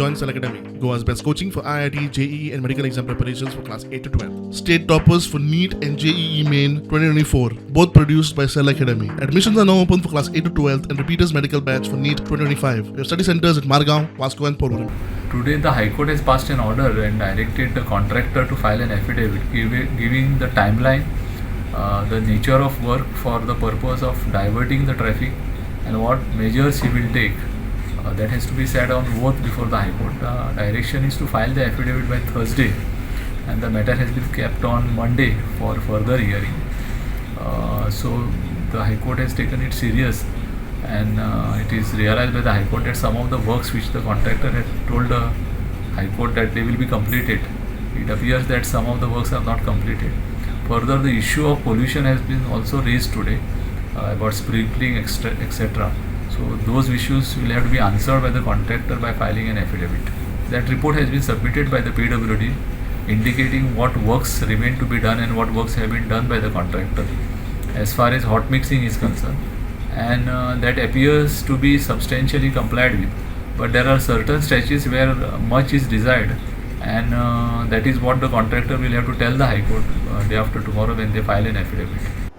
Join Cell Academy, Goa's best coaching for IIT, JEE and medical exam preparations for class 8 to 12. State toppers for NEET and JEE Main 2024, both produced by Cell Academy. Admissions are now open for class 8 to 12 and repeaters medical batch for NEET 2025. We have study centers at Margao, Vasco and Porvorim. Today the High Court has passed an order and directed the contractor to file an affidavit giving the timeline, the nature of work for the purpose of diverting the traffic and what measures he will take. That has to be said on oath before the High Court. Direction is to file the affidavit by Thursday and the matter has been kept on Monday for further hearing. So the High Court has taken it serious and it is realized by the High Court that some of the works which the contractor had told the High Court that they will be completed, it appears that some of the works are not completed. Further, the issue of pollution has been also raised today about sprinkling, etc. So those issues will have to be answered by the contractor by filing an affidavit. That report has been submitted by the PWD indicating what works remain to be done and what works have been done by the contractor as far as hot mixing is concerned, and that appears to be substantially complied with, but there are certain stretches where much is desired, and that is what the contractor will have to tell the High Court day after tomorrow when they file an affidavit.